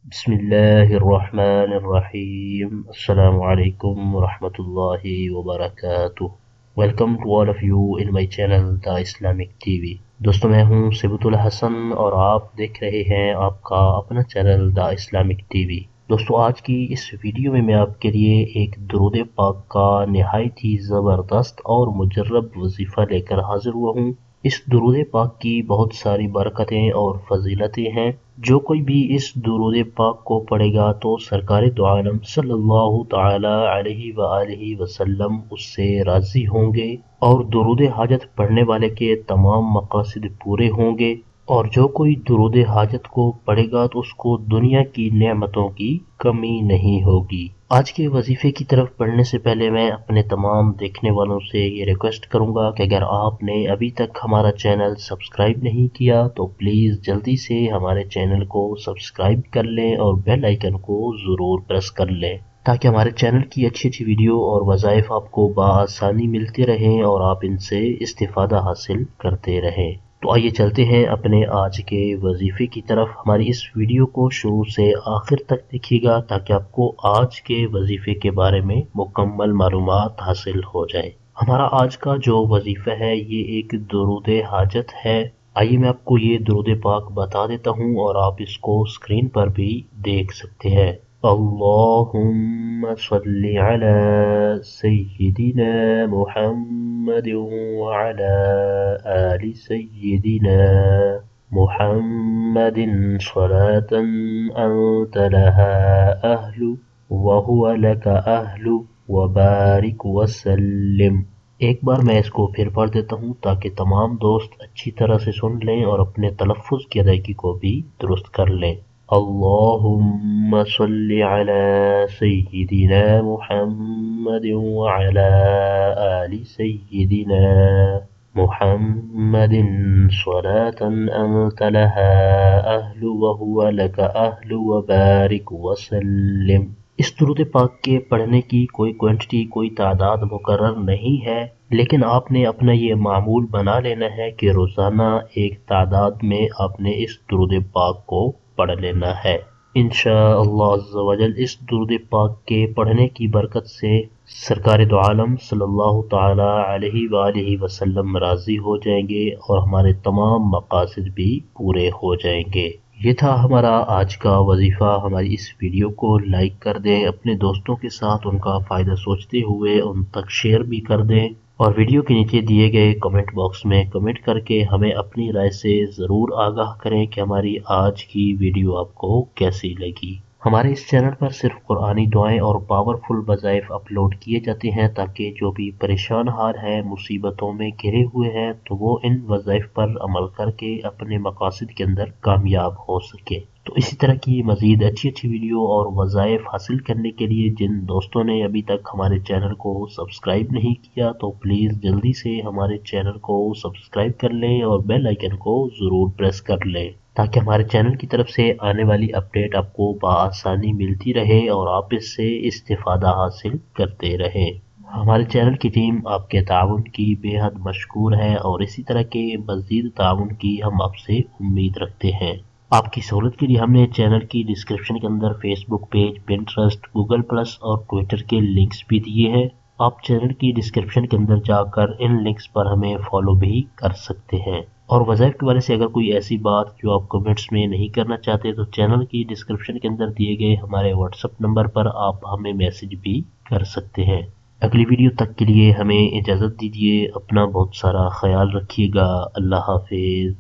Bismillahirrahmanirrahim. Assalamu alaikum wa rahmatullahi wa barakatuh. Welcome to all of you in my channel The Islamic TV. दोस्तों मैं हूं सिबतुल हसन और आप देख रहे हैं आपका अपना चैनल द इस्लामिक टीवी। दोस्तों आज की इस वीडियो में मैं आपके लिए एक दुरूद पाक का निहायत ही ज़बरदस्त और मुजर्रब वजीफ़ा लेकर हाजिर हुआ हूं। इस दुरूद पाक की बहुत सारी बरकतें और फजीलतें हैं। जो कोई भी इस दुरूद पाक को पढ़ेगा तो सरकार दो आलम सल्लल्लाहु तआला अलैहि व आलिहि वसल्लम उससे राज़ी होंगे और दुरूद हाजत पढ़ने वाले के तमाम मकासद पूरे होंगे। और जो कोई दुरूद हाजत को पढ़ेगा तो उसको दुनिया की नेमतों की कमी नहीं होगी। आज के वजीफे की तरफ पढ़ने से पहले मैं अपने तमाम देखने वालों से ये रिक्वेस्ट करूंगा कि अगर आपने अभी तक हमारा चैनल सब्सक्राइब नहीं किया तो प्लीज़ जल्दी से हमारे चैनल को सब्सक्राइब कर लें और बेल आइकन को ज़रूर प्रेस कर लें ताकि हमारे चैनल की अच्छी अच्छी वीडियो और वज़ाइफ आपको बआसानी मिलते रहें और आप इनसे इस्तिफ़ादा हासिल करते रहें। तो आइए चलते हैं अपने आज के वजीफे की तरफ। हमारी इस वीडियो को शुरू से आखिर तक देखिएगा ताकि आपको आज के वजीफे के बारे में मुकम्मल मालूमात हासिल हो जाए। हमारा आज का जो वजीफा है ये एक दुरूद हाजत है। आइए मैं आपको ये दुरूद पाक बता देता हूँ और आप इसको स्क्रीन पर भी देख सकते हैं। अल्लाहुम्मा सल्लि अला सय्यिदिना मुहम्मद व अला आलि सय्यिदिना मुहम्मदिन सलातन अंत लहा अहलु व हुवा लका अहलु व बारिक वसल्लिम। एक बार मैं इसको फिर पढ़ देता हूँ ताकि तमाम दोस्त अच्छी तरह से सुन लें और अपने तलफ़्फ़ुज़ की अदायगी को भी दुरुस्त कर लें। अल्लाहुम्मा सल्लि अला सय्यिदिना मुहम्मद व अला आलि सय्यिदिना मुहम्मदिन सलातन अंत लहा अहलु व हुवा लका अहलु व बारिक वसल्लिम। इस दुरूद पाक के पढ़ने की कोई क्वांटिटी कोई तादाद मुकर्रर नहीं है, लेकिन आपने अपना ये मामूल बना लेना है कि रोज़ाना एक तादाद में आपने इस दुरूद पाक को पढ़ लेना है। इंशाअल्लाह अज़्ज़ा वजल इस दुरूद पाक के पढ़ने की बरकत से सरकार दो आलम सल्लल्लाहु तआला अलैहि व आलिहि वसल्लम राज़ी हो जाएंगे और हमारे तमाम मकासद भी पूरे हो जाएंगे। ये था हमारा आज का वजीफ़ा। हमारी इस वीडियो को लाइक कर दें, अपने दोस्तों के साथ उनका फ़ायदा सोचते हुए उन तक शेयर भी कर दें और वीडियो के नीचे दिए गए कमेंट बॉक्स में कमेंट करके हमें अपनी राय से ज़रूर आगाह करें कि हमारी आज की वीडियो आपको कैसी लगी। हमारे इस चैनल पर सिर्फ कुरानी दुआएं और पावरफुल वज़ाइफ अपलोड किए जाते हैं ताकि जो भी परेशान हाल है मुसीबतों में घिरे हुए हैं तो वो इन वज़ाइफ पर अमल करके अपने मकासद के अंदर कामयाब हो सके। तो इसी तरह की मज़ीद अच्छी अच्छी वीडियो और वज़ाइफ हासिल करने के लिए जिन दोस्तों ने अभी तक हमारे चैनल को सब्सक्राइब नहीं किया तो प्लीज़ जल्दी से हमारे चैनल को सब्सक्राइब कर लें और बेल आइकन को ज़रूर प्रेस कर लें ताकि हमारे चैनल की तरफ से आने वाली अपडेट आपको बआसानी मिलती रहे और आप इससे इस्तिफ़ादा हासिल करते रहें। हमारे चैनल की टीम आपके ताउन की बेहद मशकूर है और इसी तरह के मज़ीद ताउन की हम आपसे उम्मीद रखते हैं। आपकी सहूलत के लिए हमने चैनल की डिस्क्रिप्शन के अंदर Facebook page, Pinterest, Google plus और ट्विटर के लिंक्स भी दिए हैं। आप चैनल की डिस्क्रिप्शन के अंदर जाकर इन लिंक्स पर हमें फॉलो भी कर सकते हैं। और वज़ाइफ के बारे से अगर कोई ऐसी बात जो आप कमेंट्स में नहीं करना चाहते तो चैनल की डिस्क्रिप्शन के अंदर दिए गए हमारे व्हाट्सएप नंबर पर आप हमें मैसेज भी कर सकते हैं। अगली वीडियो तक के लिए हमें इजाज़त दीजिए। अपना बहुत सारा ख्याल रखिएगा। अल्लाह हाफिज़।